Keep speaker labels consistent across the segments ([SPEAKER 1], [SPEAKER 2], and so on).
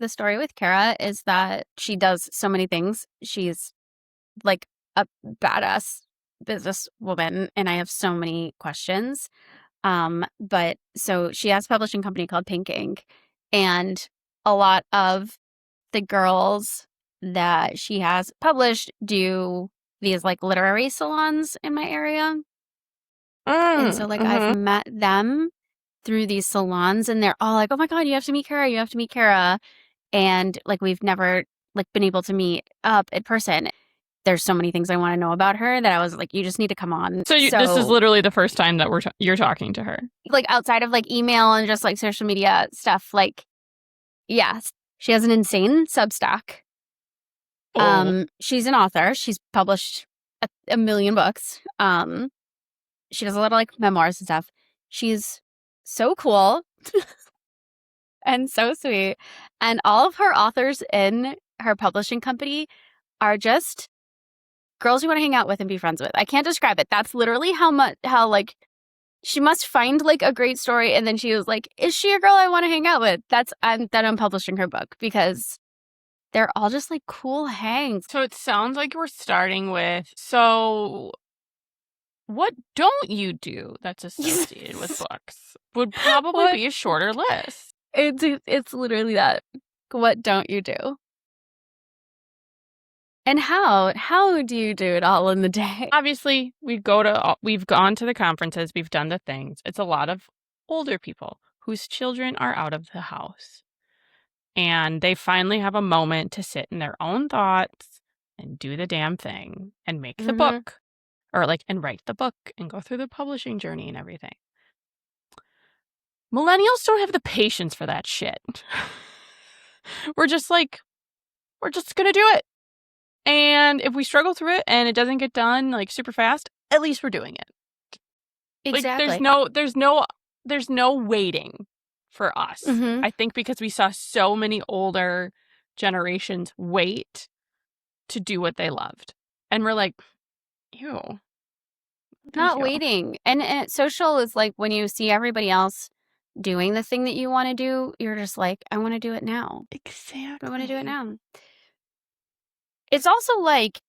[SPEAKER 1] the story with Cara is that she does so many things. She's like a badass businesswoman, and I have so many questions. But so she has a publishing company called Pink Ink, and a lot of the girls that she has published do these like literary salons in my area. And so like I've met them through these salons, and they're all like, oh my God, you have to meet Cara. You have to meet Cara. And like, we've never like been able to meet up in person. There's so many things I want to know about her that I was like, you just need to come on.
[SPEAKER 2] So this is literally the first time that you're talking to her.
[SPEAKER 1] Like outside of like email and just like social media stuff. Like, yes, she has an insane Substack. She's an author. She's published a million books. She does a lot of like memoirs and stuff. She's so cool and so sweet. And all of her authors in her publishing company are just girls you want to hang out with and be friends with. I can't describe it. That's literally how like she must find like a great story, and then she was like, is she a girl I want to hang out with? Then I'm publishing her book, because they're all just like cool hangs.
[SPEAKER 2] So it sounds like we're starting with, so what don't you do that's associated with books? Would probably be a shorter list.
[SPEAKER 1] It's literally that. What don't you do? And how do you do it all in the day?
[SPEAKER 2] Obviously, we've gone to the conferences, we've done the things. It's a lot of older people whose children are out of the house. And they finally have a moment to sit in their own thoughts and do the damn thing and make the book. Or like, and write the book and go through the publishing journey and everything. Millennials don't have the patience for that shit. We're just going to do it. And if we struggle through it and it doesn't get done like super fast, at least we're doing it.
[SPEAKER 1] Exactly.
[SPEAKER 2] Like, there's no waiting for us. I think because we saw so many older generations wait to do what they loved. And we're like, ew.
[SPEAKER 1] Not waiting. And social is like when you see everybody else doing the thing that you want to do, you're just like, I want to do it now.
[SPEAKER 2] Exactly.
[SPEAKER 1] I want to do it now. It's also like,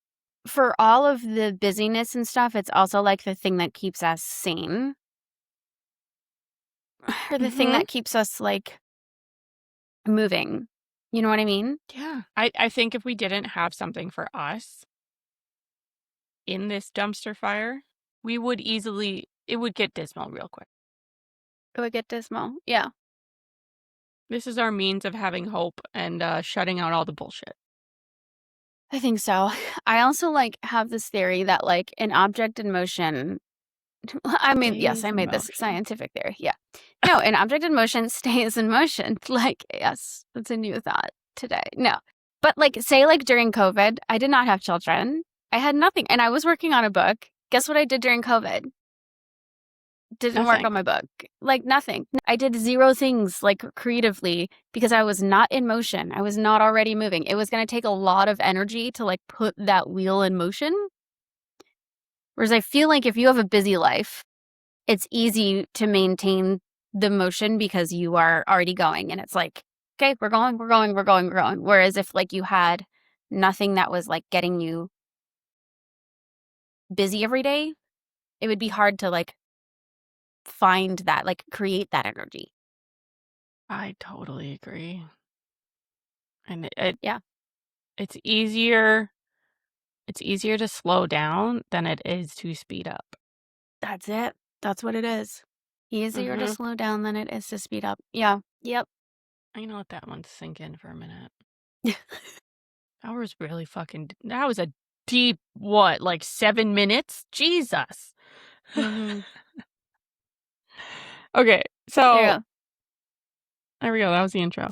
[SPEAKER 1] for all of the busyness and stuff, it's also like the thing that keeps us sane. Or the thing that keeps us like moving. You know what I mean?
[SPEAKER 2] Yeah. I think if we didn't have something for us in this dumpster fire, it would get dismal real quick.
[SPEAKER 1] It would get dismal. Yeah.
[SPEAKER 2] This is our means of having hope and shutting out all the bullshit.
[SPEAKER 1] I think so. I also like have this theory that like an object in motion. I mean, yes, I made this scientific theory. Yeah. No, an object in motion stays in motion. Like, yes, that's a new thought today. No. But like, say like during COVID, I did not have children. I had nothing. And I was working on a book. Guess what I did during COVID? Didn't work on my book. Like nothing. I did zero things like creatively because I was not in motion. I was not already moving. It was going to take a lot of energy to like put that wheel in motion. Whereas I feel like if you have a busy life, it's easy to maintain the motion because you are already going. And it's like, okay, we're going. Whereas if like you had nothing that was like getting you busy every day, it would be hard to like find that, like create that energy.
[SPEAKER 2] I totally agree. And it's easier to slow down than it is to speed up.
[SPEAKER 1] That's it. That's what it is. Easier to slow down than it is to speed up. Yeah. Yep.
[SPEAKER 2] I know, let that one sink in for a minute. That was a deep, like 7 minutes? Jesus. Okay, so there we go. That was the intro.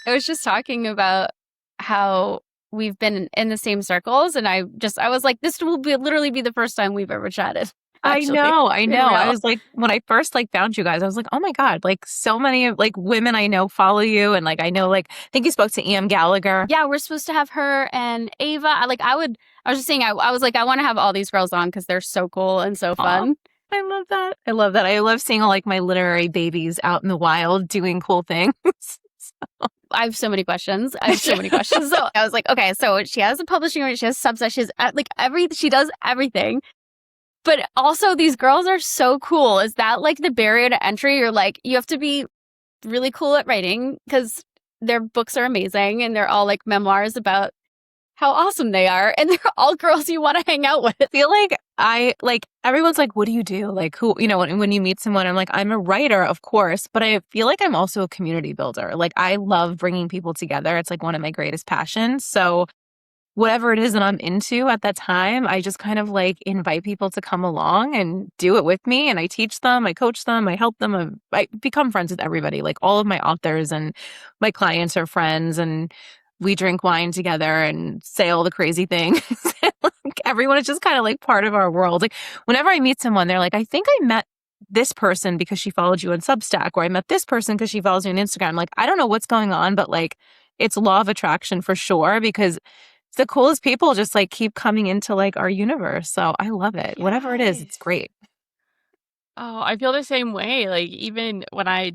[SPEAKER 1] I was just talking about how we've been in the same circles, and I was like, this will literally be the first time we've ever chatted. Actually.
[SPEAKER 3] I know. I was like, when I first like found you guys, I was like, oh my God, like so many like women I know follow you. And like, I know, like, I think you spoke to E.M. Gallagher.
[SPEAKER 1] Yeah, we're supposed to have her and Ava. I was just saying, I was like, I want to have all these girls on because they're so cool and so fun.
[SPEAKER 3] I love that. I love that. I love seeing all like my literary babies out in the wild doing cool things.
[SPEAKER 1] I have so many questions. So I was like, okay, so she has a publishing, she has Substack, she has she does everything. But also these girls are so cool. Is that like the barrier to entry? You're like, you have to be really cool at writing because their books are amazing and they're all like memoirs about how awesome they are. And they're all girls you want to hang out with.
[SPEAKER 3] I feel like everyone's like, what do you do? Like who, when you meet someone, I'm like, I'm a writer, of course, but I feel like I'm also a community builder. Like I love bringing people together. It's like one of my greatest passions. So whatever it is that I'm into at that time, I just kind of like invite people to come along and do it with me. And I teach them, I coach them, I help them. I become friends with everybody. Like all of my authors and my clients are friends, and we drink wine together and say all the crazy things. Like, everyone is just kind of like part of our world. Like whenever I meet someone, they're like, I think I met this person because she followed you on Substack, or I met this person because she follows you on Instagram. Like, I don't know what's going on, but like it's law of attraction for sure, because the coolest people just like keep coming into like our universe. So I love it.
[SPEAKER 2] Yes.
[SPEAKER 3] Whatever it is, it's great.
[SPEAKER 2] Oh, I feel the same way. Like even when I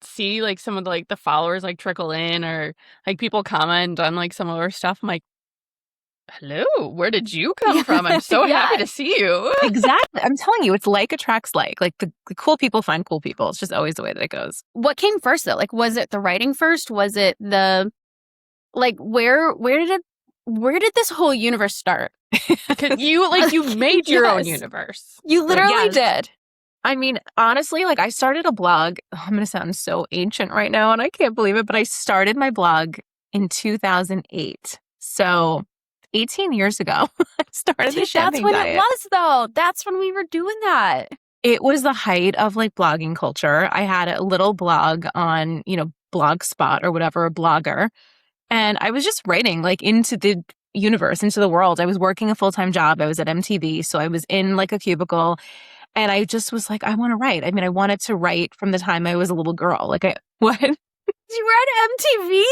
[SPEAKER 2] see like some of the, like the followers like trickle in, or like people comment on like some of our stuff, I'm like, hello, where did you come from? I'm so happy to see you.
[SPEAKER 3] Exactly. I'm telling you, it's like attracts like. Like the cool people find cool people. It's just always the way that it goes.
[SPEAKER 1] What came first though? Like, was it the writing first? Was it the, like, where did this whole universe start?
[SPEAKER 2] You made your own universe.
[SPEAKER 1] You literally did.
[SPEAKER 3] I mean, honestly, like I started a blog. I'm going to sound so ancient right now, and I can't believe it, but I started my blog in 2008. So 18 years ago, I started the Champagne
[SPEAKER 1] That's when
[SPEAKER 3] Diet.
[SPEAKER 1] it was, though. That's when we were doing that.
[SPEAKER 3] It was the height of like blogging culture. I had a little blog on, Blogspot or whatever, a Blogger. And I was just writing like into the universe, into the world. I was working a full-time job. I was at MTV. So I was in like a cubicle, and I just was like, I want to write. I mean, I wanted to write from the time I was a little girl. Like what?
[SPEAKER 1] You were at MTV?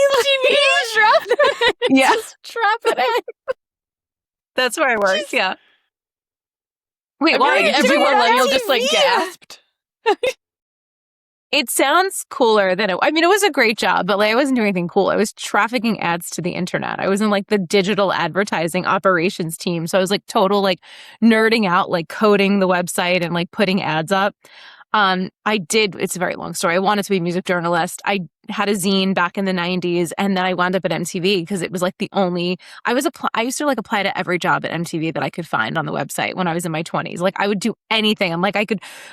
[SPEAKER 3] Yeah.
[SPEAKER 1] Just drop it in.
[SPEAKER 3] That's where I worked. Yeah. Wait,
[SPEAKER 2] why? Every millennial just like gasped.
[SPEAKER 3] It sounds cooler than it was a great job, but like I wasn't doing anything cool. I was trafficking ads to the internet. I was in like the digital advertising operations team. So I was like total like nerding out, like coding the website and like putting ads up. It's a very long story. I wanted to be a music journalist. I had a zine back in the 90s, and then I wound up at MTV because it was like the only, I used to like apply to every job at MTV that I could find on the website when I was in my 20s. Like I would do anything. I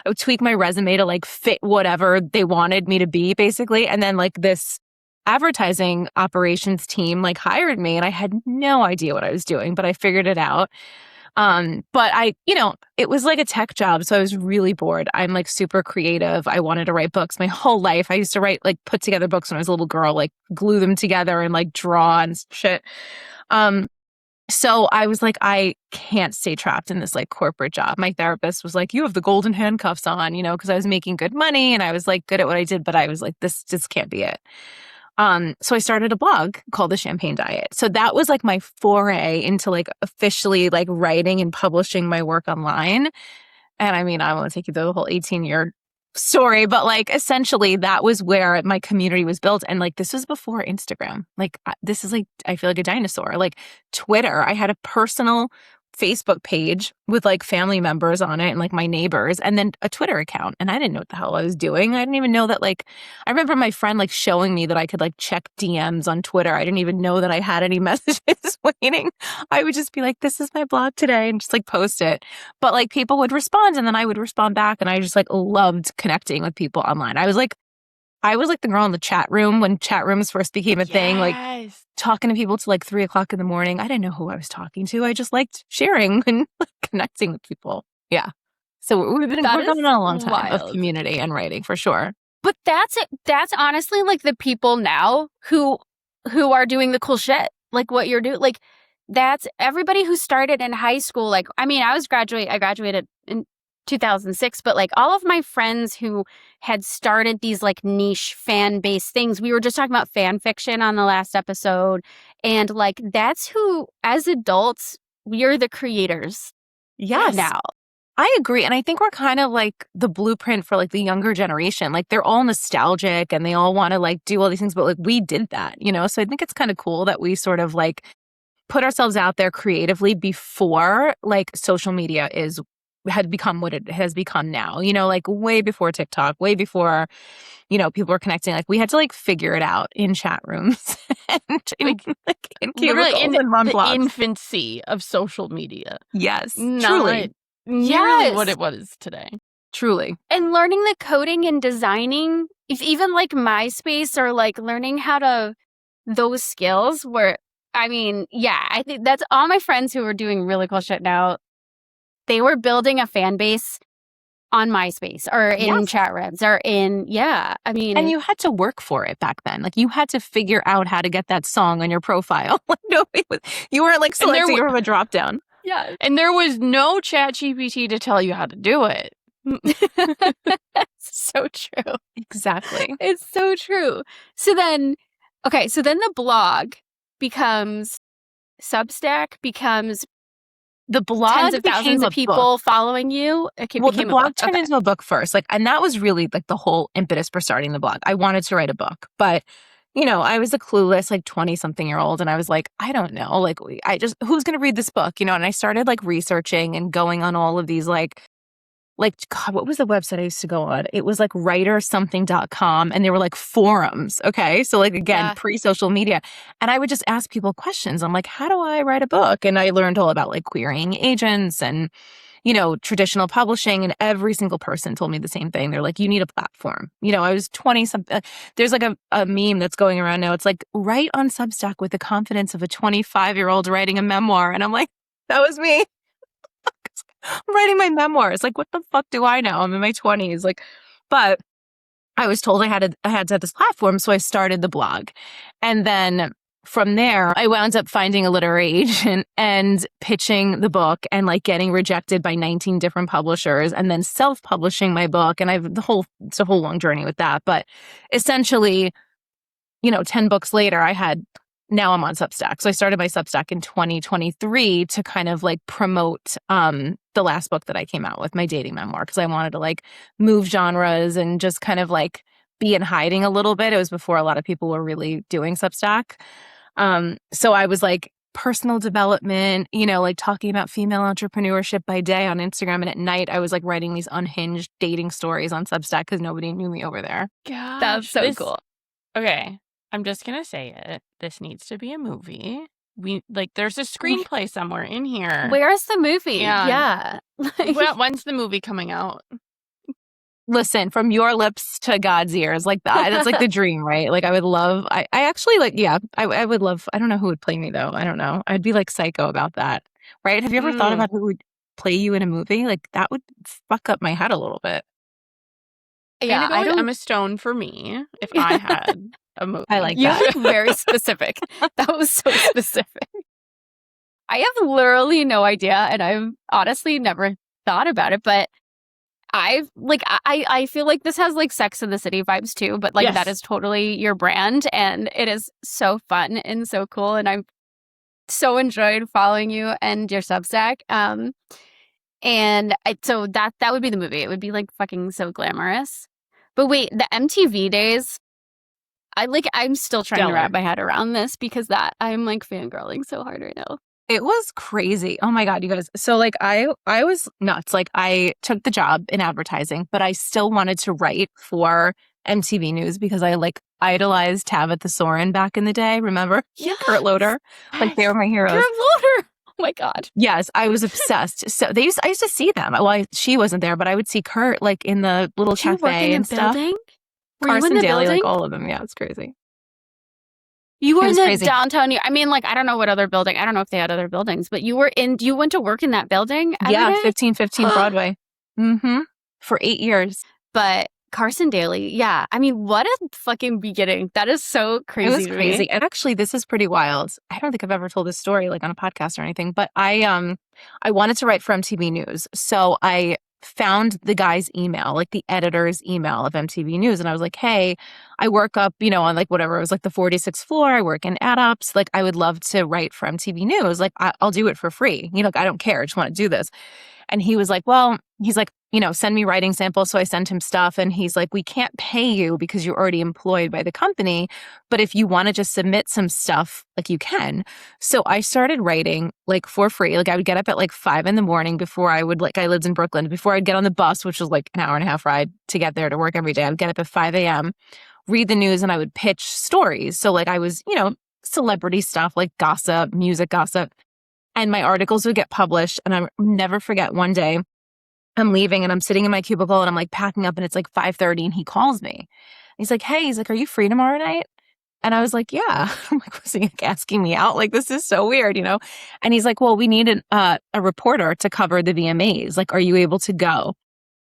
[SPEAKER 3] would tweak my resume to like fit whatever they wanted me to be basically. And then like this advertising operations team like hired me, and I had no idea what I was doing, but I figured it out. But it was like a tech job. So I was really bored. I'm like super creative. I wanted to write books my whole life. I used to write, like put together books when I was a little girl, like glue them together and like draw and shit. So I was like, I can't stay trapped in this like corporate job. My therapist was like, you have the golden handcuffs on, because I was making good money and I was like good at what I did, but I was like, this just can't be it. So I started a blog called The Champagne Diet. So that was like my foray into like officially like writing and publishing my work online. And I mean, I won't take you through the whole 18-year story, but like essentially that was where my community was built. And like, this was before Instagram. Like this is like, I feel like a dinosaur. Like Twitter, I had a personal Facebook page with like family members on it and like my neighbors, and then a Twitter account. And I didn't know what the hell I was doing. I didn't even know that like, I remember my friend like showing me that I could like check DMs on Twitter. I didn't even know that I had any messages waiting. I would just be like, this is my blog today, and just like post it. But like people would respond, and then I would respond back, and I just like loved connecting with people online. I was like the girl in the chat room when chat rooms first became a thing, like talking to people till like 3:00 in the morning. I didn't know who I was talking to. I just liked sharing and like, connecting with people. Yeah. So we've been working on a long time of community and writing for sure.
[SPEAKER 1] But that's it. That's honestly like the people now who are doing the cool shit. Like what you're doing. Like that's everybody who started in high school. Like, I mean, I graduated in 2006, but like all of my friends who had started these like niche fan-based things, we were just talking about fan fiction on the last episode, and like that's who, as adults, we are the creators.
[SPEAKER 3] Yes.
[SPEAKER 1] Now
[SPEAKER 3] I agree. And I think we're kind of like the blueprint for like the younger generation. Like they're all nostalgic and they all want to like do all these things, but like we did that, you know? So I think it's kind of cool that we sort of like put ourselves out there creatively before like social media had become what it has become now, you know, like way before TikTok, way before, you know, people were connecting. Like we had to like figure it out in chat rooms and in
[SPEAKER 2] Literally
[SPEAKER 3] cubicles and on
[SPEAKER 2] the
[SPEAKER 3] blogs.
[SPEAKER 2] Infancy of social media.
[SPEAKER 3] Yes,
[SPEAKER 2] Not
[SPEAKER 3] truly.
[SPEAKER 2] nearly what it was today.
[SPEAKER 3] Truly.
[SPEAKER 1] And learning the coding and designing, if even like MySpace or like learning how to, those skills were, I mean, yeah, I think that's all my friends who are doing really cool shit now. They were building a fan base on MySpace or in chat rooms or in, I mean.
[SPEAKER 3] And you had to work for it back then. Like you had to figure out how to get that song on your profile. You weren't like selecting from a drop down.
[SPEAKER 1] Yeah.
[SPEAKER 2] And there was no ChatGPT to tell you how to do it.
[SPEAKER 1] That's so true.
[SPEAKER 3] Exactly.
[SPEAKER 1] It's so true. So then the blog becomes Substack, becomes
[SPEAKER 3] the blog
[SPEAKER 1] tens of thousands of people following you.
[SPEAKER 3] The blog turned into a book first. Like, and that was really like the whole impetus for starting the blog. I wanted to write a book, but you know, I was a clueless, like 20-something-year-old. And I was like, I don't know, like, who's going to read this book? You know, and I started like researching and going on all of these like, God, what was the website I used to go on? It was like writersomething.com and they were like forums. Okay. So like, again, pre-social media. And I would just ask people questions. I'm like, how do I write a book? And I learned all about like querying agents and, you know, traditional publishing. And every single person told me the same thing. They're like, you need a platform. You know, I was 20-something. There's like a meme that's going around now. It's like, write on Substack with the confidence of a 25-year-old writing a memoir. And I'm like, that was me. I'm writing my memoirs. Like, what the fuck do I know? I'm in my 20s. Like, but I was told I had to have this platform. So I started the blog. And then from there, I wound up finding a literary agent and pitching the book and like getting rejected by 19 different publishers and then self-publishing my book. And it's a whole long journey with that. But essentially, you know, 10 books later, now I'm on Substack. So I started my Substack in 2023 to kind of like promote the last book that I came out with, my dating memoir, because I wanted to like move genres and just kind of like be in hiding a little bit. It was before a lot of people were really doing Substack. So I was like personal development, you know, like talking about female entrepreneurship by day on Instagram. And at night, I was like writing these unhinged dating stories on Substack because nobody knew me over there.
[SPEAKER 2] Gosh,
[SPEAKER 1] that's so cool.
[SPEAKER 2] Okay. I'm just going to say it. This needs to be a movie. There's a screenplay somewhere in here.
[SPEAKER 1] Where's the movie?
[SPEAKER 2] Yeah. When's the movie coming out?
[SPEAKER 3] Listen, from your lips to God's ears, like that's like the dream, right? Like I would love, I actually like, I would love, I don't know who would play me though. I don't know. I'd be like psycho about that, right? Have you ever thought about who would play you in a movie? Like that would fuck up my head a little bit.
[SPEAKER 1] Yeah,
[SPEAKER 2] I don't. Emma Stone for me if I had a movie.
[SPEAKER 3] I like
[SPEAKER 1] You're
[SPEAKER 3] that.
[SPEAKER 1] like very specific. That was so specific. I have literally no idea, and I've honestly never thought about it, but I feel like this has like Sex and the City vibes too, but like that is totally your brand, and it is so fun and so cool, and I've so enjoyed following you and your Substack. So that would be the movie. It would be like fucking so glamorous. But wait, the MTV days, I'm still trying to wrap my head around this because I'm like fangirling so hard right now.
[SPEAKER 3] It was crazy. Oh my God, you guys. So like I was nuts. Like I took the job in advertising, but I still wanted to write for MTV News because I like idolized Tabitha Soren back in the day. Remember?
[SPEAKER 1] Yes.
[SPEAKER 3] Kurt Loder. Like they were my heroes.
[SPEAKER 1] Kurt Loder. Oh my God.
[SPEAKER 3] Yes, I was obsessed. So I used to see them. Well, she wasn't there, but I would see Kurt like in the little cafe and stuff.
[SPEAKER 1] Building?
[SPEAKER 3] Carson Daly, like all of them. Yeah, it's crazy.
[SPEAKER 1] You were in the downtown. I mean, like, I don't know what other building. I don't know if they had other buildings, but you went to work in that building?
[SPEAKER 3] Yeah, 1515 Broadway. Mm-hmm. For 8 years.
[SPEAKER 1] But Carson Daly, yeah. I mean, what a fucking beginning. That is so crazy.
[SPEAKER 3] It was crazy. And actually, this is pretty wild. I don't think I've ever told this story like on a podcast or anything, but I wanted to write for MTV News. So I found the guy's email, like the editor's email of MTV News. And I was like, hey, I work up, on like whatever, it was like the 46th floor. I work in ad ops. Like I would love to write for MTV News. Like I'll do it for free. Like I don't care. I just want to do this. And he was like, well, he's like, send me writing samples. So I sent him stuff and he's like, we can't pay you because you're already employed by the company. But if you want to just submit some stuff, like you can. So I started writing like for free. Like I would get up at like 5 a.m. before I would I lived in Brooklyn, before I'd get on the bus, which was like an hour and a half ride to get there to work every day. I would get up at 5 a.m., read the news, and I would pitch stories. So like I was, celebrity stuff like gossip, music gossip, and my articles would get published. And I'll never forget one day, I'm leaving and I'm sitting in my cubicle and I'm like packing up and it's like 5:30 and he calls me. He's like, hey, are you free tomorrow night? And I was like, yeah. I'm like, was he like asking me out? Like, this is so weird, And he's like, well, we need a reporter to cover the VMAs. Like, are you able to go?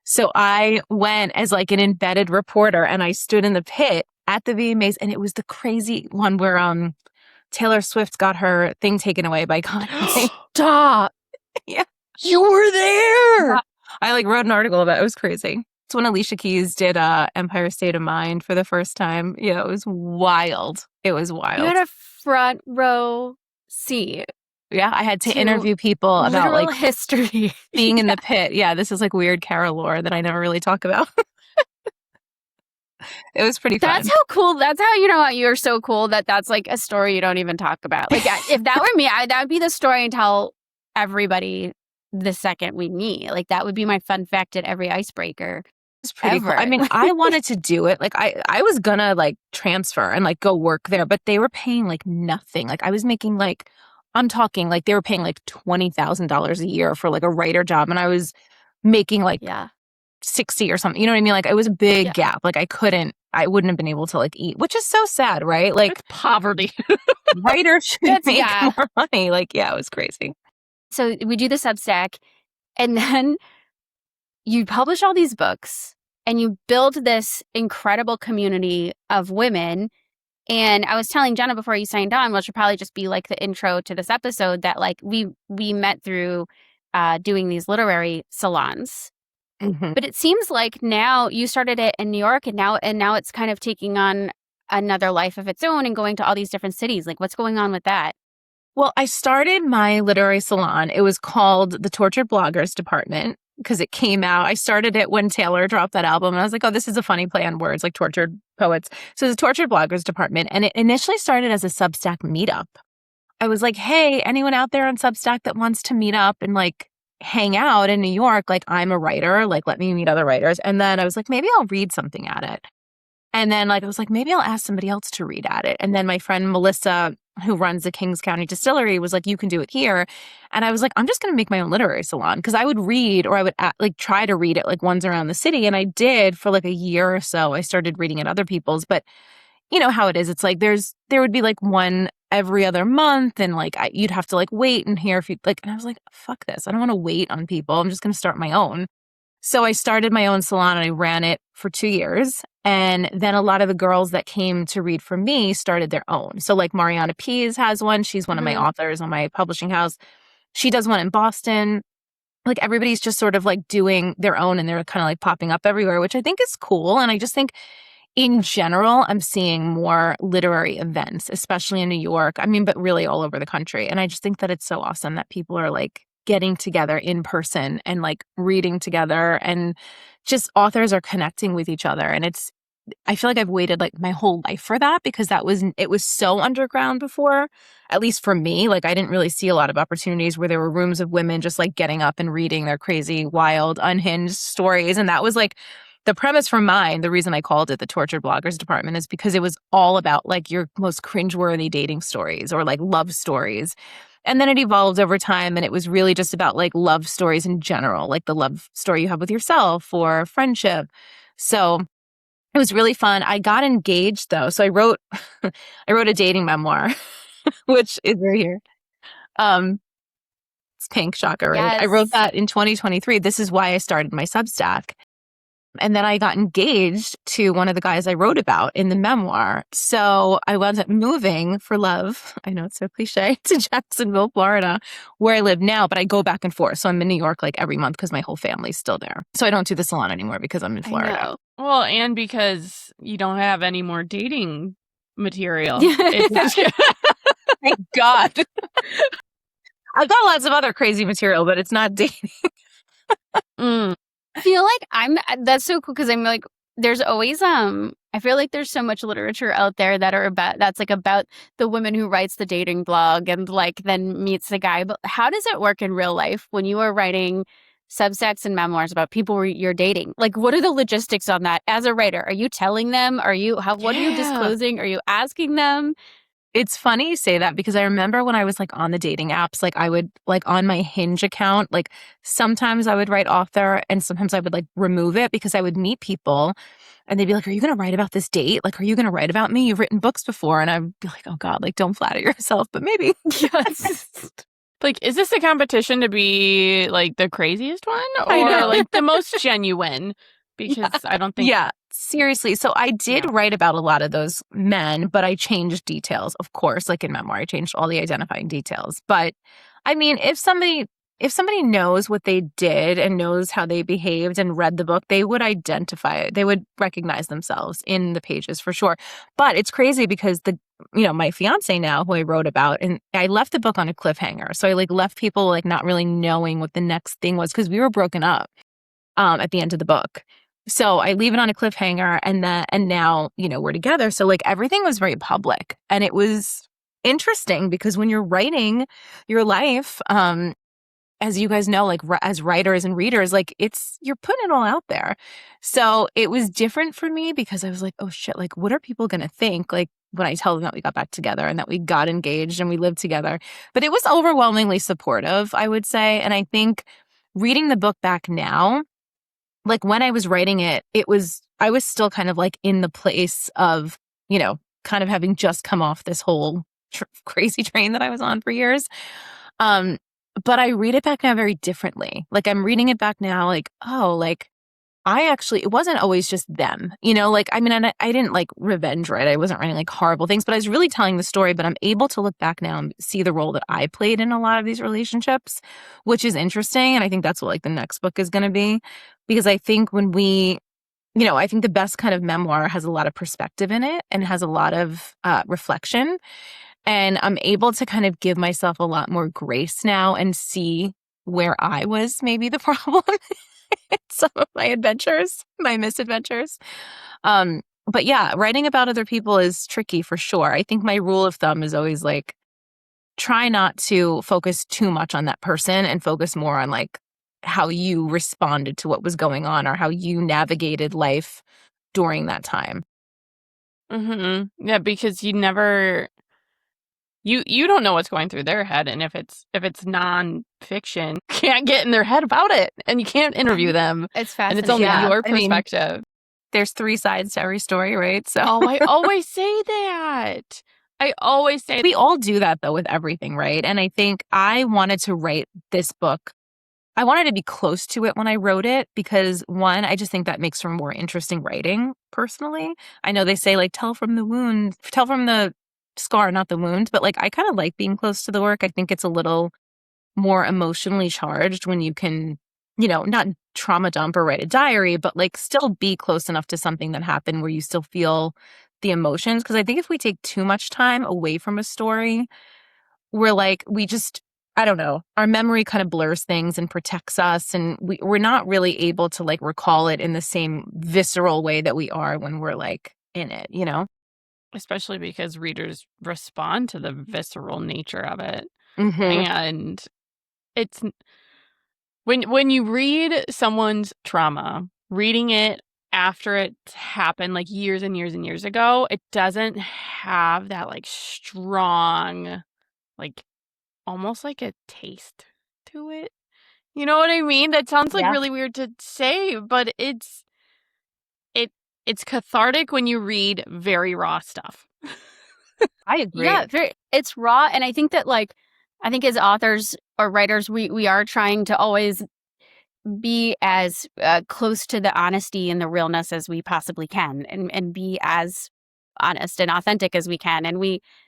[SPEAKER 3] So I went as like an embedded reporter and I stood in the pit at the VMAs, and it was the crazy one where Taylor Swift got her thing taken away by Kanye.
[SPEAKER 2] Stop.
[SPEAKER 3] Yeah.
[SPEAKER 2] You were there.
[SPEAKER 3] I like wrote an article about it. It was crazy. It's when Alicia Keys did Empire State of Mind for the first time. Yeah, it was wild. It was wild.
[SPEAKER 1] You had a front row seat.
[SPEAKER 3] Yeah, I had to interview people about like
[SPEAKER 1] history.
[SPEAKER 3] being in the pit. Yeah, this is like weird Cara lore that I never really talk about. It was pretty fun.
[SPEAKER 1] That's how cool. That's how you're so cool that's like a story you don't even talk about. Like if that were me, that would be the story and tell everybody the second we meet. Like that would be my fun fact at every icebreaker.
[SPEAKER 3] It's pretty cool. I mean, I wanted to do it. Like I was gonna like transfer and like go work there, but they were paying like nothing. Like I was making like, I'm talking like they were paying like $20,000 a year for like a writer job, and I was making like 60 or something. You know what I mean? Like it was a big gap. Like I wouldn't have been able to like eat, which is so sad, right? Like
[SPEAKER 2] it's poverty.
[SPEAKER 3] Writers should make more money. Like, yeah, it was crazy.
[SPEAKER 1] So we do the Substack, and then you publish all these books and you build this incredible community of women. And I was telling Jenna before you signed on, which should probably just be like the intro to this episode, that like we met through doing these literary salons.
[SPEAKER 3] Mm-hmm.
[SPEAKER 1] But it seems like now you started it in New York, and now it's kind of taking on another life of its own and going to all these different cities. Like, what's going on with that?
[SPEAKER 3] Well, I started my literary salon. It was called the Tortured Bloggers Department because it came out. I started it when Taylor dropped that album, and I was like, oh, this is a funny play on words, like tortured poets. So the Tortured Bloggers Department, and it initially started as a Substack meetup. I was like, hey, anyone out there on Substack that wants to meet up and like hang out in New York? Like, I'm a writer, like let me meet other writers. And then I was like, maybe I'll read something at it. And then like I was like, maybe I'll ask somebody else to read at it. And then my friend Melissa, who runs the Kings County Distillery, was like, you can do it here. And I was like, I'm just going to make my own literary salon, because I would read, or I would like try to read at like ones around the city. And I did for like a year or so. I started reading at other people's, but you know how it is. It's like there would be like one every other month, and like you'd have to like wait and hear if you like. And I was like, fuck this. I don't want to wait on people. I'm just going to start my own. So I started my own salon and I ran it for 2 years. And then a lot of the girls that came to read from me started their own. So like Mariana Pease has one. She's one of my authors on my publishing house. She does one in Boston. Like everybody's just sort of like doing their own, and they're kind of like popping up everywhere, which I think is cool. And I just think in general, I'm seeing more literary events, especially in New York. I mean, but really all over the country. And I just think that it's so awesome that people are like getting together in person and like reading together, and just authors are connecting with each other. And I feel like I've waited like my whole life for that, because it was so underground before, at least for me. Like I didn't really see a lot of opportunities where there were rooms of women just like getting up and reading their crazy, wild, unhinged stories. And that was like the premise for mine. The reason I called it the Tortured Bloggers Department is because it was all about like your most cringeworthy dating stories or like love stories. And then it evolved over time, and it was really just about like love stories in general, like the love story you have with yourself or friendship. So it was really fun. I got engaged though. So I wrote a dating memoir, which is right here. It's pink, shocker, right?
[SPEAKER 1] Yes.
[SPEAKER 3] I wrote that in 2023. This is why I started my Substack. And then I got engaged to one of the guys I wrote about in the memoir. So I wound up moving for love. I know it's so cliche, to Jacksonville, Florida, where I live now, but I go back and forth. So I'm in New York like every month because my whole family's still there. So I don't do the salon anymore because I'm in Florida.
[SPEAKER 2] Well, and because you don't have any more dating material.
[SPEAKER 3] Thank God. I've got lots of other crazy material, but it's not dating.
[SPEAKER 1] feel like that's so cool because I'm like, there's always I feel like there's so much literature out there that's about the woman who writes the dating blog and like then meets the guy. But how does it work in real life when you are writing Substacks and memoirs about people you're dating? Like, what are the logistics on that as a writer? Are you telling them? What are you disclosing? Are you asking them?
[SPEAKER 3] It's funny you say that because I remember when I was like on the dating apps, like I would like on my Hinge account, like sometimes I would write author and sometimes I would like remove it because I would meet people and they'd be like, are you going to write about this date? Like, are you going to write about me? You've written books before. And I'd be like, oh God, like don't flatter yourself, but maybe.
[SPEAKER 1] Yes.
[SPEAKER 2] Like, is this a competition to be like the craziest one or like the most genuine? Because I don't think.
[SPEAKER 3] Yeah, seriously. So I did write about a lot of those men, but I changed details, of course, like in memoir, I changed all the identifying details. But I mean, if somebody knows what they did and knows how they behaved and read the book, they would identify it. They would recognize themselves in the pages for sure. But it's crazy because my fiance now, who I wrote about, and I left the book on a cliffhanger. So I like left people like not really knowing what the next thing was because we were broken up at the end of the book. So I leave it on a cliffhanger and now, we're together. So like everything was very public and it was interesting because when you're writing your life, as you guys know, like as writers and readers, like you're putting it all out there. So it was different for me because I was like, oh shit, like what are people going to think? Like when I tell them that we got back together and that we got engaged and we lived together, but it was overwhelmingly supportive, I would say. And I think reading the book back now, like when I was writing it, I was still kind of like in the place of, kind of having just come off this whole crazy train that I was on for years. But I read it back now very differently. Like I'm reading it back now, like, oh, like it wasn't always just them, like, I mean, I didn't like revenge write. I wasn't writing like horrible things, but I was really telling the story, but I'm able to look back now and see the role that I played in a lot of these relationships, which is interesting. And I think that's what like the next book is going to be, because I think I think the best kind of memoir has a lot of perspective in it and has a lot of reflection. And I'm able to kind of give myself a lot more grace now and see where I was maybe the problem. Some of my adventures, my misadventures. But yeah, writing about other people is tricky for sure. I think my rule of thumb is always like, try not to focus too much on that person and focus more on like how you responded to what was going on or how you navigated life during that time.
[SPEAKER 2] Mm-hmm. Yeah, because you never... You don't know what's going through their head, and if it's nonfiction, you can't get in their head about it, and you can't interview them.
[SPEAKER 1] It's fascinating.
[SPEAKER 2] And it's only your perspective. I mean,
[SPEAKER 3] there's 3 sides to every story, right? So
[SPEAKER 2] I always say that. We
[SPEAKER 3] all do that though with everything, right? And I think I wanted to write this book. I wanted to be close to it when I wrote it because one, I just think that makes for more interesting writing. Personally, I know they say like tell from the scar, not the wound, but like I kind of like being close to the work. I think it's a little more emotionally charged when you can, not trauma dump or write a diary, but like still be close enough to something that happened where you still feel the emotions. Because I think if we take too much time away from a story, we're like, I don't know, our memory kind of blurs things and protects us. And we're not really able to like recall it in the same visceral way that we are when we're like in it,
[SPEAKER 2] Especially because readers respond to the visceral nature of it.
[SPEAKER 3] Mm-hmm.
[SPEAKER 2] And it's when you read someone's trauma, reading it after it's happened like years and years and years ago, it doesn't have that like strong, like almost like a taste to it. You know what I mean? That sounds like really weird to say, but it's cathartic when you read very raw stuff.
[SPEAKER 3] I agree.
[SPEAKER 1] Yeah, it's raw. And I think that I think as authors or writers, we are trying to always be as close to the honesty and the realness as we possibly can and be as honest and authentic as we can. And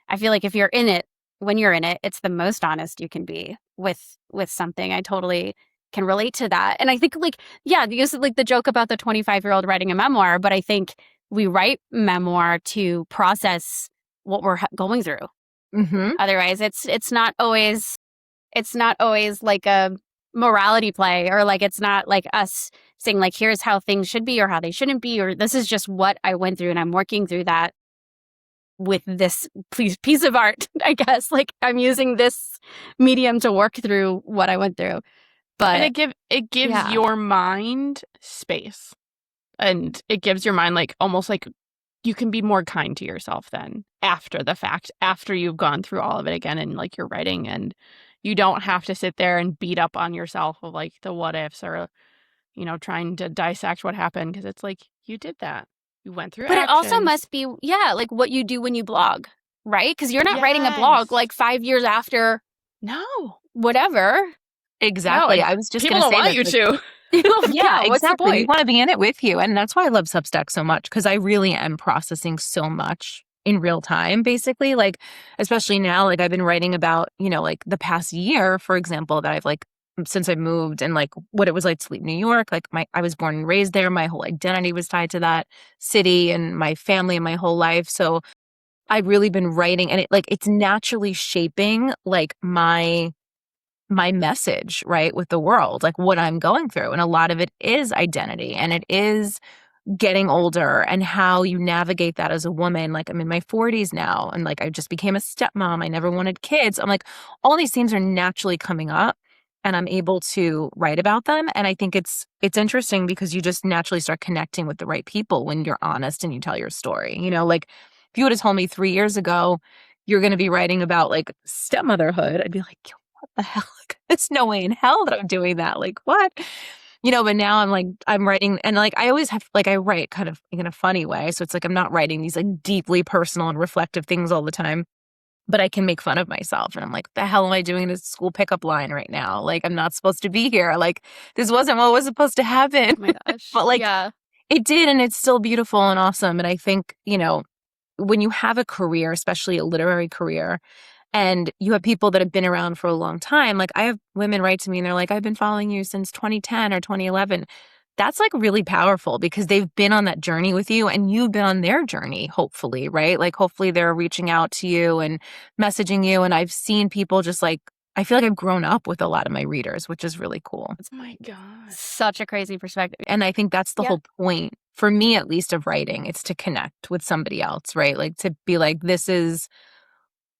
[SPEAKER 1] I feel like if you're in it, when you're in it, it's the most honest you can be with something. I totally can relate to that. And I think you said the joke about the 25-year-old writing a memoir, but I think we write memoir to process what we're going through.
[SPEAKER 3] Mm-hmm.
[SPEAKER 1] Otherwise, it's not always like a morality play, or like it's not like us saying like, here's how things should be or how they shouldn't be, or this is just what I went through and I'm working through that with this piece of art, I guess. Like I'm using this medium to work through what I went through. But
[SPEAKER 2] And it gives your mind space. And it gives your mind like almost like you can be more kind to yourself then after the fact, after you've gone through all of it again and like you're writing, and you don't have to sit there and beat up on yourself of like the what ifs or, you know, trying to dissect what happened, because it's like you did that. You went through
[SPEAKER 1] But
[SPEAKER 2] actions.
[SPEAKER 1] it also must be, like what you do when you blog, right? Because you're not writing a blog like 5 years after.
[SPEAKER 2] No.
[SPEAKER 1] Whatever.
[SPEAKER 3] Exactly.
[SPEAKER 2] No,
[SPEAKER 3] I was just
[SPEAKER 2] people
[SPEAKER 3] going to
[SPEAKER 2] don't
[SPEAKER 3] say
[SPEAKER 2] want you
[SPEAKER 3] that,
[SPEAKER 2] to.
[SPEAKER 3] Yeah,
[SPEAKER 1] What's the
[SPEAKER 3] exactly. We
[SPEAKER 1] point?
[SPEAKER 3] want to be in it with you. And that's why I love Substack so much, because I really am processing so much in real time, basically. Like, especially now, like I've been writing about, you know, like the past year, for example, that I've like, since I moved, and like what it was like to leave New York. Like I was born and raised there. My whole identity was tied to that city and my family and my whole life. So I've really been writing, and it's naturally shaping like my message, right, with the world, like what I'm going through. And a lot of it is identity, and it is getting older and how you navigate that as a woman. Like I'm in my 40s now, and like I just became a stepmom. I never wanted kids. I'm like, all these themes are naturally coming up, and I'm able to write about them. And I think it's interesting because you just naturally start connecting with the right people when you're honest and you tell your story. You know, like if you would have told me 3 years ago you're going to be writing about like stepmotherhood, I'd be like, what the hell? Like, there's no way in hell that I'm doing that. Like, what? You know, but now I'm like, I'm writing, and like I always have, like I write kind of in a funny way. So it's like I'm not writing these like deeply personal and reflective things all the time, but I can make fun of myself. And I'm like, the hell am I doing this school pickup line right now? Like, I'm not supposed to be here. Like, this wasn't what was supposed to happen.
[SPEAKER 1] Oh my gosh.
[SPEAKER 3] But like, it did, and it's still beautiful and awesome. And I think, you know, when you have a career, especially a literary career, and you have people that have been around for a long time, like I have women write to me and they're like, I've been following you since 2010 or 2011. That's like really powerful because they've been on that journey with you and you've been on their journey, hopefully, right? Like hopefully they're reaching out to you and messaging you. And I've seen people just like, I feel like I've grown up with a lot of my readers, which is really cool.
[SPEAKER 2] Oh my God.
[SPEAKER 1] Such a crazy perspective.
[SPEAKER 3] And I think that's the whole point, for me at least, of writing. It's to connect with somebody else, right? Like to be like, this is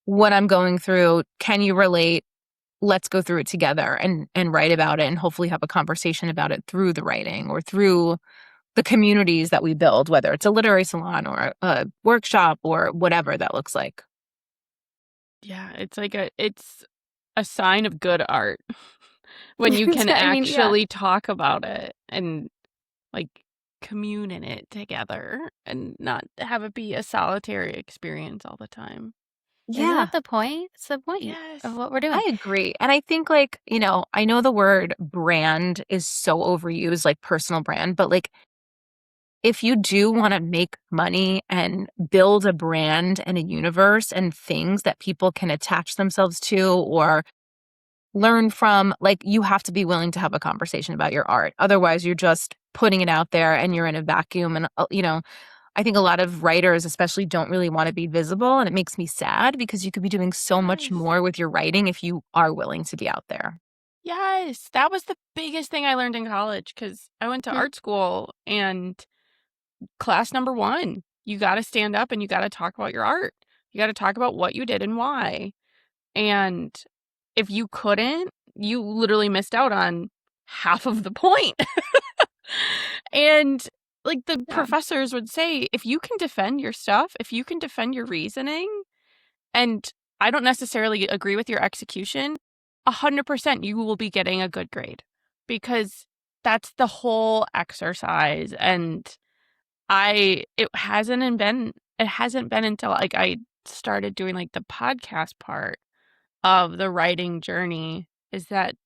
[SPEAKER 3] what I'm going through. Can you relate? Let's go through it together and write about it, and hopefully have a conversation about it through the writing or through the communities that we build, whether it's a literary salon or a workshop or whatever that looks like.
[SPEAKER 2] Yeah, it's like it's a sign of good art when you can actually talk about it and like commune in it together and not have it be a solitary experience all the time.
[SPEAKER 1] Yeah. Isn't that the point? It's the point of what we're doing.
[SPEAKER 3] I agree. And I think like, you know, I know the word brand is so overused, like personal brand, but like if you do want to make money and build a brand and a universe and things that people can attach themselves to or learn from, like you have to be willing to have a conversation about your art. Otherwise, you're just putting it out there and you're in a vacuum. And, you know, I think a lot of writers especially don't really want to be visible. And it makes me sad because you could be doing so much more with your writing if you are willing to be out there.
[SPEAKER 2] Yes, that was the biggest thing I learned in college because I went to art school, and class number 1, you got to stand up and you got to talk about your art. You got to talk about what you did and why. And if you couldn't, you literally missed out on half of the point. And like the professors would say, if you can defend your stuff, if you can defend your reasoning, and I don't necessarily agree with your execution, 100% you will be getting a good grade because that's the whole exercise. And it hasn't been until like I started doing like the podcast part of the writing journey is that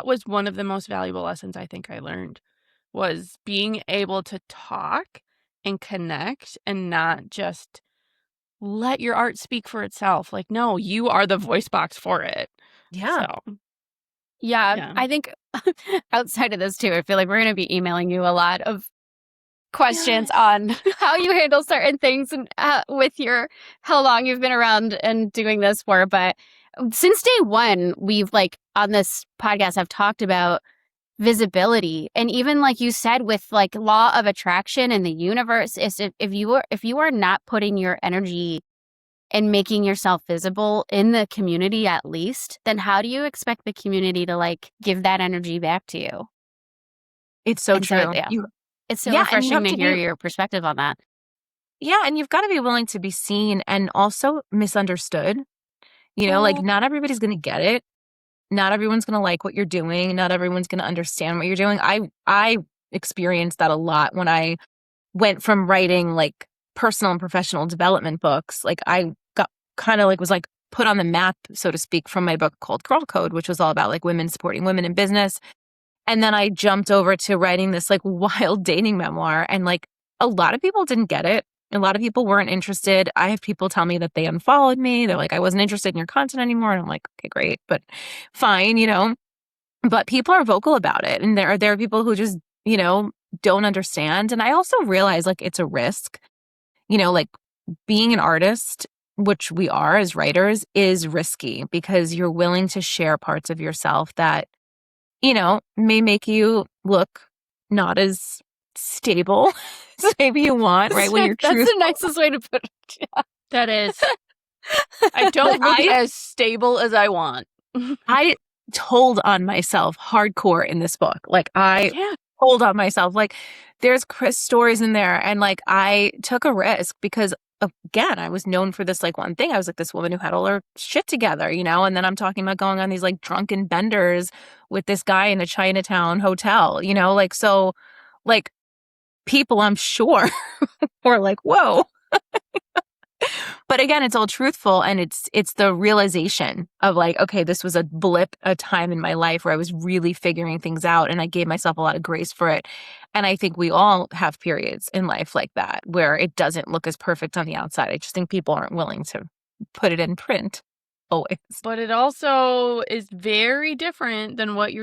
[SPEAKER 2] was one of the most valuable lessons I think I learned, was being able to talk and connect and not just let your art speak for itself. Like, no, you are the voice box for it.
[SPEAKER 3] Yeah.
[SPEAKER 2] So,
[SPEAKER 1] yeah. I think outside of this too, I feel like we're going to be emailing you a lot of questions on how you handle certain things and with how long you've been around and doing this for. But since day one, we've like on this podcast, I've talked about visibility. And even like you said, with like law of attraction in the universe, is if you are not putting your energy and making yourself visible in the community at least, then how do you expect the community to like give that energy back to you?
[SPEAKER 3] It's so
[SPEAKER 1] And
[SPEAKER 3] true.
[SPEAKER 1] so, yeah. It's so
[SPEAKER 3] Yeah, and you
[SPEAKER 1] refreshing
[SPEAKER 3] have
[SPEAKER 1] to
[SPEAKER 3] to
[SPEAKER 1] hear
[SPEAKER 3] be-
[SPEAKER 1] your perspective on that.
[SPEAKER 3] Yeah, and you've got to be willing to be seen and also misunderstood. You know, like not everybody's going to get it. Not everyone's going to like what you're doing. Not everyone's going to understand what you're doing. I experienced that a lot when I went from writing like personal and professional development books. Like I got kind of like was like put on the map, so to speak, from my book called Girl Code, which was all about like women supporting women in business. And then I jumped over to writing this like wild dating memoir, and like a lot of people didn't get it. A lot of people weren't interested. I have people tell me that they unfollowed me. They're like, I wasn't interested in your content anymore. And I'm like, okay, great, but fine, you know. But people are vocal about it. And there are people who just, you know, don't understand. And I also realize like it's a risk, you know, like being an artist, which we are as writers, is risky because you're willing to share parts of yourself that, you know, may make you look not as stable as maybe you want, right? When you're
[SPEAKER 1] That's the nicest way to put it. Yeah.
[SPEAKER 2] That is. I don't look as stable as I want.
[SPEAKER 3] I told on myself hardcore in this book. Like I told on myself. Like there's Chris stories in there, and like I took a risk because again, I was known for this like one thing. I was like this woman who had all her shit together, you know, and then I'm talking about going on these like drunken benders with this guy in a Chinatown hotel, you know, like so like people I'm sure were like, whoa. But again, it's all truthful, and it's the realization of like, okay, this was a blip, a time in my life where I was really figuring things out, and I gave myself a lot of grace for it. And I think we all have periods in life like that where it doesn't look as perfect on the outside. I just think people aren't willing to put it in print always.
[SPEAKER 2] But it also is very different than what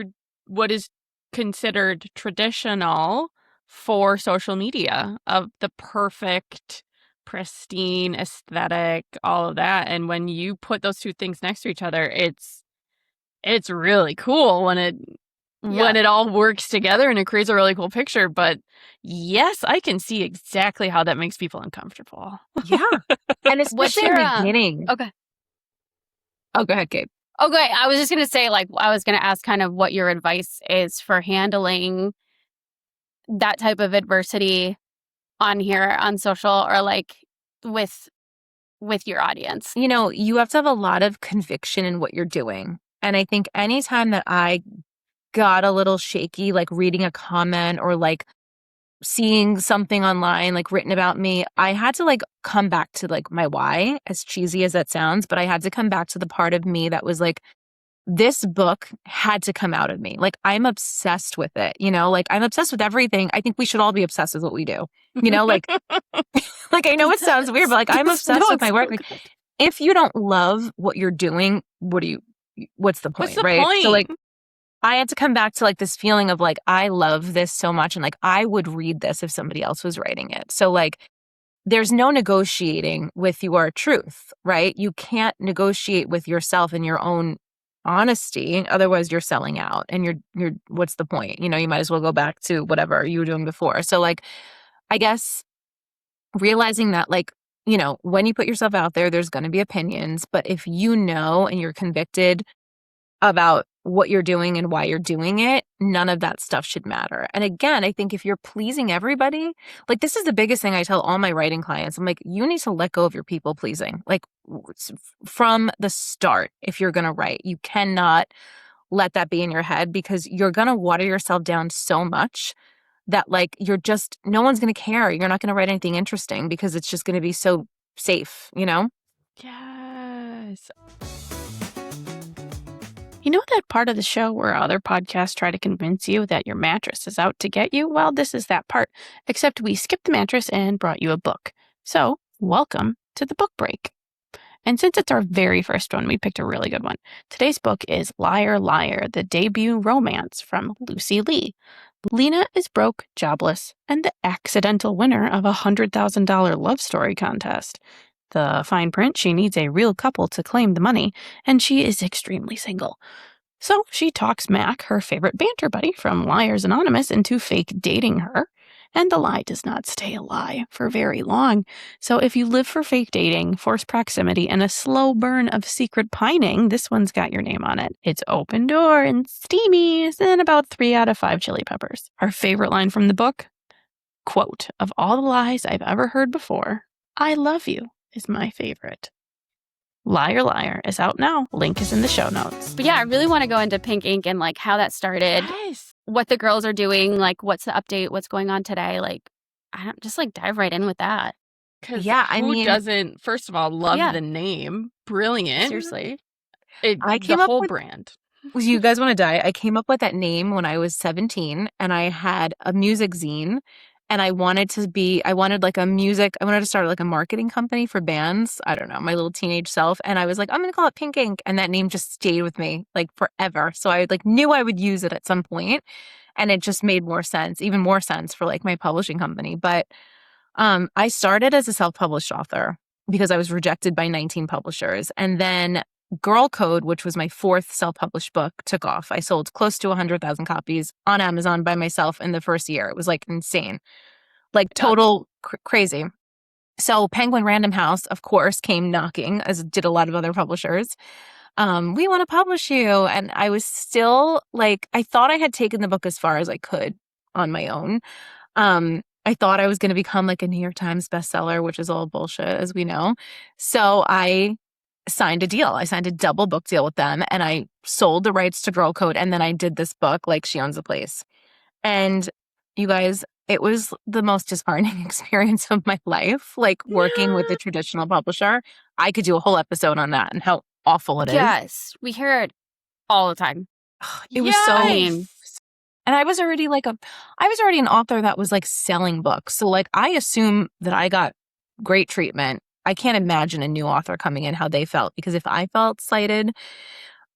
[SPEAKER 2] is considered traditional for social media, of the perfect, pristine aesthetic, all of that. And when you put those two things next to each other, it's really cool when it all works together and it creates a really cool picture. But yes, I can see exactly how that makes people uncomfortable.
[SPEAKER 3] Yeah. And especially in the beginning.
[SPEAKER 1] Okay.
[SPEAKER 3] Oh, go ahead, Cait.
[SPEAKER 1] Okay, I was just going to say, like, I was going to ask kind of what your advice is for handling that type of adversity on here on social, or like with your audience.
[SPEAKER 3] You know, you have to have a lot of conviction in what you're doing. And I think anytime that I got a little shaky, like reading a comment or like seeing something online like written about me, I had to like come back to like my why, as cheesy as that sounds, but I had to come back to the part of me that was like, this book had to come out of me. Like I'm obsessed with it, you know, like I'm obsessed with everything. I think we should all be obsessed with what we do, you know, like, like I know it sounds weird, but like I'm obsessed with my work. Like, if you don't love what you're doing, what's the point, right? So like, I had to come back to like this feeling of like, I love this so much. And like, I would read this if somebody else was writing it. So like, there's no negotiating with your truth, right? You can't negotiate with yourself and your own honesty. Otherwise you're selling out, and you're, what's the point? You know, you might as well go back to whatever you were doing before. So like, I guess realizing that like, you know, when you put yourself out there, there's going to be opinions, but if you know, and you're convicted about what you're doing and why you're doing it, none of that stuff should matter. And again, I think if you're pleasing everybody, like this is the biggest thing I tell all my writing clients. I'm like, you need to let go of your people pleasing. Like from the start, if you're going to write, you cannot let that be in your head, because you're going to water yourself down so much that like, no one's going to care. You're not going to write anything interesting because it's just going to be so safe, you know?
[SPEAKER 2] Yes. You know that part of the show where other podcasts try to convince you that your mattress is out to get you? Well, this is that part, except we skipped the mattress and brought you a book. So, welcome to the book break. And since it's our very first one, we picked a really good one. Today's book is Liar, Liar, the debut romance from Lucy Lee. Lena is broke, jobless, and the accidental winner of a $100,000 love story contest. the fine print, she needs a real couple to claim the money, and she is extremely single. So she talks Mac, her favorite banter buddy from Liars Anonymous, into fake dating her. And the lie does not stay a lie for very long. So if you live for fake dating, forced proximity, and a slow burn of secret pining, this one's got your name on it. It's open door and steamy, and about 3 out of 5 chili peppers. Our favorite line from the book? Quote, "Of all the lies I've ever heard before, I love you is my favorite." Liar, Liar is out now. Link is in the show notes.
[SPEAKER 1] But yeah, I really want to go into Pink Ink and like how that started, what the girls are doing, like what's the update, what's going on today. Like, I don't just like dive right in with that.
[SPEAKER 2] Yeah, I mean, who doesn't, first of all, love the name? Brilliant.
[SPEAKER 1] Seriously.
[SPEAKER 3] I came
[SPEAKER 2] the
[SPEAKER 3] up
[SPEAKER 2] whole
[SPEAKER 3] with,
[SPEAKER 2] brand.
[SPEAKER 3] You guys want to die? I came up with that name when I was 17 and I had a music zine. And I wanted to start like a marketing company for bands. I don't know, my little teenage self. And I was like, I'm going to call it Pink Ink. And that name just stayed with me like forever. So I like knew I would use it at some point. And it just made even more sense for like my publishing company. But I started as a self-published author because I was rejected by 19 publishers. And then Girl Code, which was my 4th self-published book, took off. I sold close to 100,000 copies on Amazon by myself in the first year. It was like insane, like total crazy. So Penguin Random House, of course, came knocking, as did a lot of other publishers. We want to publish you. And I was still like, I thought I had taken the book as far as I could on my own. I thought I was going to become like a New York Times bestseller, which is all bullshit, as we know. So I signed a deal. I signed a double book deal with them and I sold the rights to Girl Code. And then I did this book, like She Owns the Place. And you guys, it was the most disheartening experience of my life, like working with a traditional publisher. I could do a whole episode on that and how awful it is.
[SPEAKER 1] Yes, we hear it all the time.
[SPEAKER 3] It was so mean. And I was already an author that was like selling books. So like I assume that I got great treatment. I can't imagine a new author coming in how they felt, because if I felt slighted,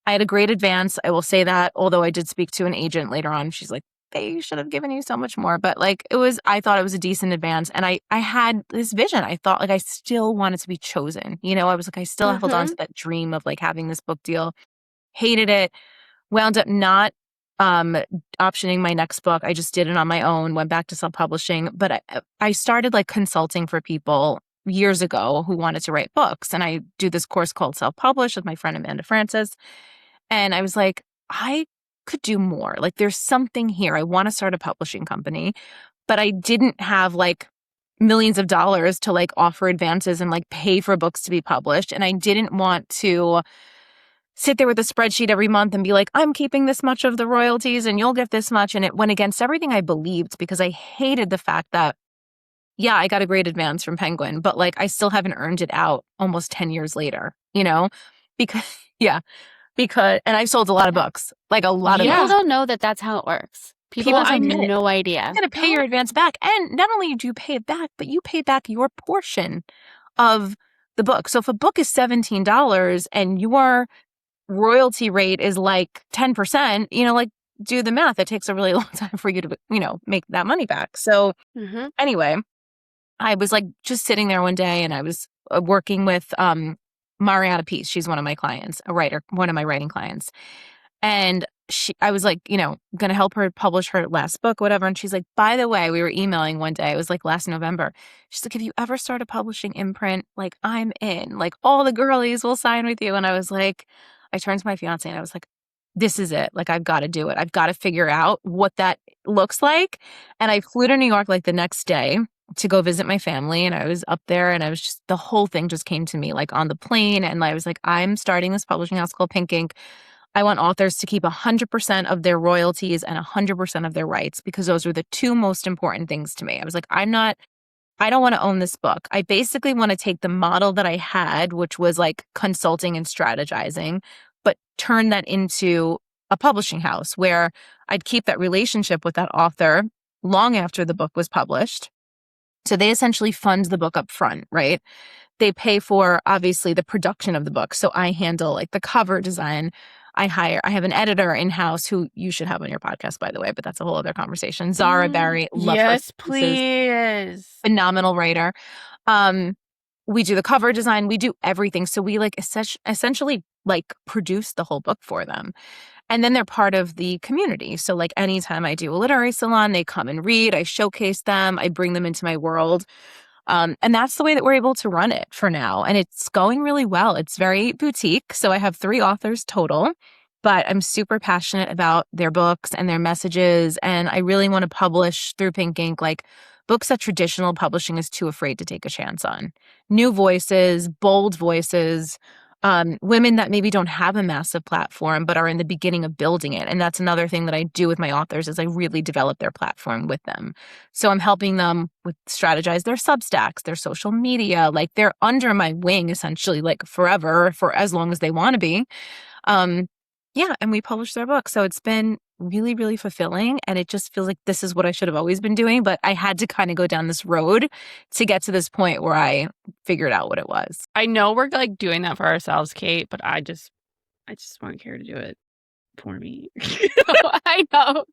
[SPEAKER 3] I had a great advance. I will say that, although I did speak to an agent later on. She's like, they should have given you so much more. But like I thought it was a decent advance. And I had this vision. I thought like I still wanted to be chosen. You know, I was like, I still held on to that dream of like having this book deal. Hated it. Wound up not optioning my next book. I just did it on my own, went back to self-publishing. But I started like consulting for people years ago who wanted to write books. And I do this course called Self-Publish with my friend Amanda Francis. And I was like, I could do more. Like there's something here. I want to start a publishing company, but I didn't have like millions of dollars to like offer advances and like pay for books to be published. And I didn't want to sit there with a spreadsheet every month and be like, I'm keeping this much of the royalties and you'll get this much. And it went against everything I believed, because I hated the fact that, yeah, I got a great advance from Penguin, but like I still haven't earned it out almost 10 years later, you know, because and I've sold a lot of books, like a lot of books.
[SPEAKER 1] People don't know that that's how it works. People have no idea.
[SPEAKER 3] You're going to pay your advance back. And not only do you pay it back, but you pay back your portion of the book. So if a book is $17 and your royalty rate is like 10%, you know, like do the math. It takes a really long time for you to, you know, make that money back. So anyway, I was like just sitting there one day and I was working with Mariana Peace. She's one of my clients, a writer, one of my writing clients. And I was like, you know, going to help her publish her last book, whatever. And she's like, by the way, we were emailing one day. It was like last November. She's like, if you ever start a publishing imprint, like I'm in, like all the girlies will sign with you. And I was like, I turned to my fiance and I was like, this is it. Like, I've got to do it. I've got to figure out what that looks like. And I flew to New York like the next day to go visit my family. And I was up there and I was just, the whole thing just came to me like on the plane. And I was like, I'm starting this publishing house called Pink Ink. I want authors to keep 100% of their royalties and 100% of their rights, because those are the two most important things to me. I was like, I don't want to own this book. I basically want to take the model that I had, which was like consulting and strategizing, but turn that into a publishing house where I'd keep that relationship with that author long after the book was published. So they essentially fund the book up front, right? They pay for, obviously, the production of the book. So I handle like the cover design. I have an editor in-house who you should have on your podcast, by the way, but that's a whole other conversation. Zara Barry. Love her.
[SPEAKER 2] Yes, please.
[SPEAKER 3] Phenomenal writer. we do the cover design, we do everything. So we like essentially like produce the whole book for them. And then they're part of the community. So like anytime I do a literary salon, they come and read, I showcase them, I bring them into my world. And that's the way that we're able to run it for now. And it's going really well. It's very boutique. So I have 3 authors total, but I'm super passionate about their books and their messages. And I really want to publish through Pink Ink, like books that traditional publishing is too afraid to take a chance on. New voices, bold voices, women that maybe don't have a massive platform, but are in the beginning of building it. And that's another thing that I do with my authors is I really develop their platform with them. So I'm helping them with strategize their Substacks, their social media, like they're under my wing essentially like forever for as long as they want to be. And we publish their book. So it's been really, really fulfilling. And it just feels like this is what I should have always been doing. But I had to kind of go down this road to get to this point where I figured out what it was.
[SPEAKER 2] I know we're like doing that for ourselves, Cait, but I just want Cara to do it for me.
[SPEAKER 1] I know.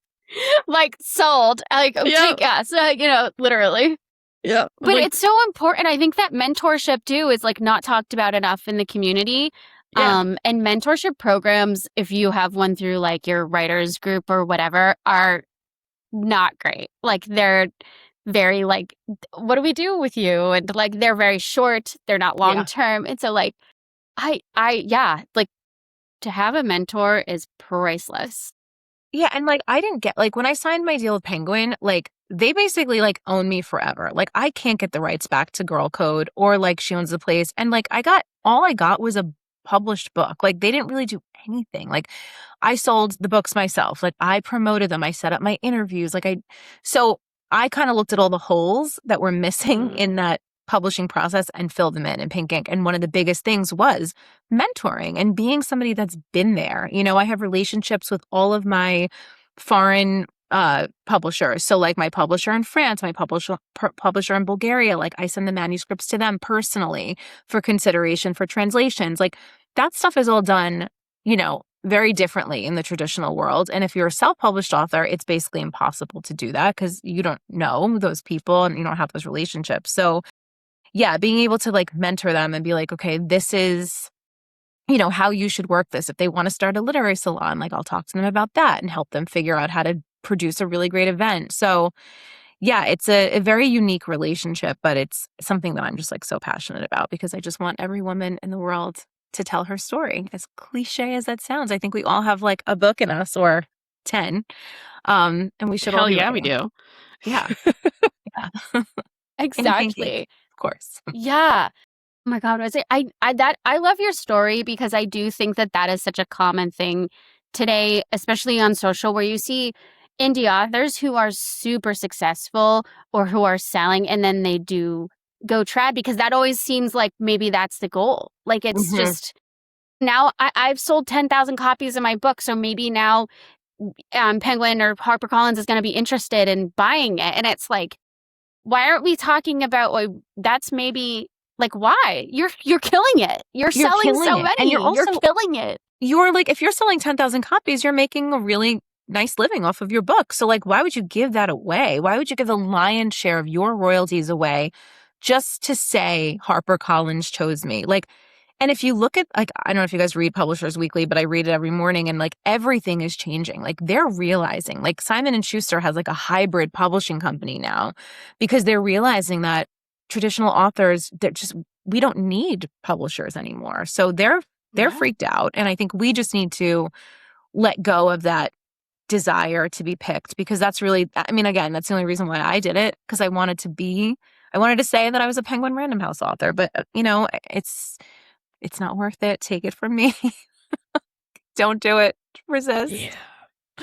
[SPEAKER 1] Like sold. Like, yeah. So, literally.
[SPEAKER 2] Yeah.
[SPEAKER 1] But it's so important. I think that mentorship too is like not talked about enough in the community.
[SPEAKER 2] Yeah.
[SPEAKER 1] And mentorship programs, if you have one through like your writers group or whatever, are not great. Like they're very like, what do we do with you? And like they're very short. They're not long term. And so like, like to have a mentor is priceless.
[SPEAKER 3] Yeah, and like I didn't get like when I signed my deal with Penguin, like they basically like own me forever. Like I can't get the rights back to Girl Code or like She Owns the Place. And like all I got was a published book. Like they didn't really do anything. Like I sold the books myself. Like I promoted them. I set up my interviews. So I kind of looked at all the holes that were missing in that publishing process and filled them in Pink Ink. And one of the biggest things was mentoring and being somebody that's been there. I have relationships with all of my foreign publishers. So like my publisher in France, my publisher in Bulgaria, like I send the manuscripts to them personally for consideration for translations. Like that stuff is all done, very differently in the traditional world. And if you're a self-published author, it's basically impossible to do that because you don't know those people and you don't have those relationships. So yeah, being able to like mentor them and be like, okay, this is how you should work this. If they want to start a literary salon, like I'll talk to them about that and help them figure out how to produce a really great event. So yeah, it's a very unique relationship, but it's something that I'm just like so passionate about because I just want every woman in the world to tell her story. As cliche as that sounds, I think we all have like a book in us or 10. And we should all
[SPEAKER 2] Hell yeah, we do.
[SPEAKER 3] Yeah. Yeah.
[SPEAKER 1] Exactly.
[SPEAKER 3] Of course.
[SPEAKER 1] Yeah. Oh my God, I love your story because I do think that is such a common thing today, especially on social, where you see indie authors who are super successful or who are selling and then they do go trad because that always seems like maybe that's the goal. Like it's just now I've sold 10,000 copies of my book. So maybe now Penguin or HarperCollins is going to be interested in buying it. And it's like, why aren't we talking about that's maybe like why? You're killing it. You're selling so many. And you're killing it.
[SPEAKER 3] You're like, if you're selling 10,000 copies, you're making a really nice living off of your book. So like, why would you give that away? Why would you give the lion's share of your royalties away just to say HarperCollins chose me? Like, and if you look at like, I don't know if you guys read Publishers Weekly, but I read it every morning and like everything is changing. Like they're realizing like Simon & Schuster has like a hybrid publishing company now because they're realizing that traditional authors, we don't need publishers anymore. So they're freaked out. And I think we just need to let go of that desire to be picked because that's really, I mean, again, that's the only reason why I did it because I wanted to say that I was a Penguin Random House author, but it's not worth it. Take it from me. Don't do it. Resist.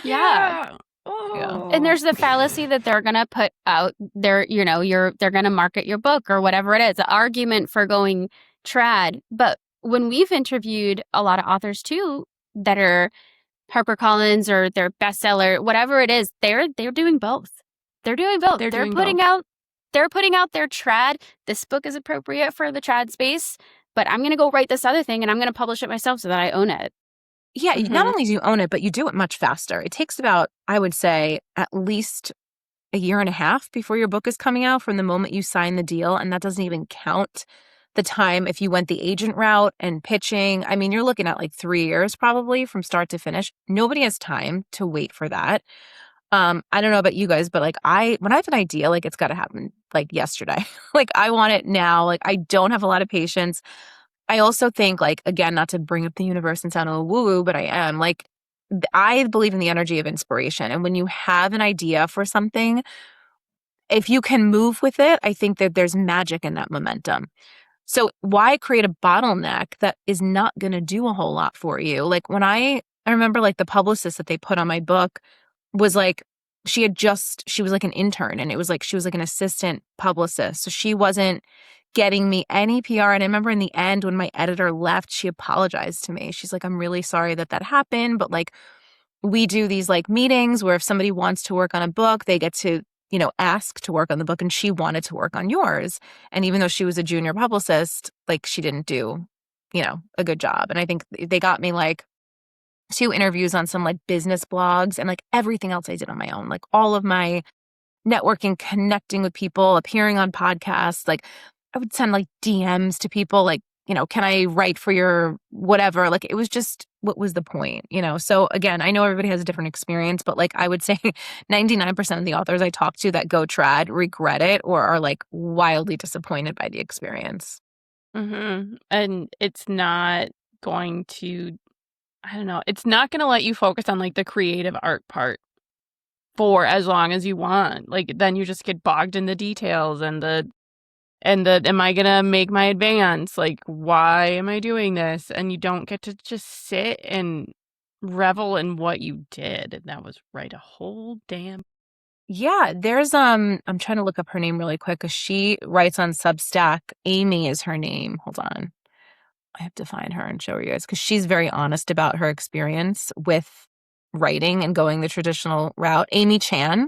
[SPEAKER 1] Yeah. Oh. And there's the fallacy that they're going to put out they're going to market your book or whatever it is, the argument for going trad. But when we've interviewed a lot of authors too that are HarperCollins or their bestseller, whatever it is, they're doing both. They're doing both. They're putting out their trad. This book is appropriate for the trad space, but I'm going to go write this other thing and I'm going to publish it myself so that I own it.
[SPEAKER 3] Yeah, not only do you own it, but you do it much faster. It takes about, I would say, at least a year and a half before your book is coming out from the moment you sign the deal. And that doesn't even count the time, if you went the agent route and pitching, I mean, you're looking at like 3 years probably from start to finish. Nobody has time to wait for that. I don't know about you guys, but like when I have an idea, like it's got to happen like yesterday. Like I want it now. Like I don't have a lot of patience. I also think like, again, not to bring up the universe and sound a little woo-woo, but I am like, I believe in the energy of inspiration. And when you have an idea for something, if you can move with it, I think that there's magic in that momentum. So why create a bottleneck that is not going to do a whole lot for you? Like when I remember like the publicist that they put on my book was like, she was like an intern, and it was like, she was like an assistant publicist. So she wasn't getting me any PR. And I remember in the end when my editor left, she apologized to me. She's like, I'm really sorry that happened. But like, we do these like meetings where if somebody wants to work on a book, they get to, ask to work on the book, and she wanted to work on yours. And even though she was a junior publicist, like she didn't do, a good job. And I think they got me like 2 interviews on some like business blogs, and like everything else I did on my own, like all of my networking, connecting with people, appearing on podcasts. Like I would send like DMs to people like, can I write for your whatever? Like it was just, what was the point, So again, I know everybody has a different experience, but like I would say 99% of the authors I talk to that go trad regret it or are like wildly disappointed by the experience.
[SPEAKER 2] Mm-hmm. And it's not going to, I don't know, it's not going to let you focus on like the creative art part for as long as you want. Like then you just get bogged in the details and the am I gonna make my advance? Like, why am I doing this? And you don't get to just sit and revel in what you did. And that was write a whole damn.
[SPEAKER 3] Yeah, there's I'm trying to look up her name really quick because she writes on Substack. Amy is her name. Hold on. I have to find her and show you guys because she's very honest about her experience with writing and going the traditional route. Amy Chan.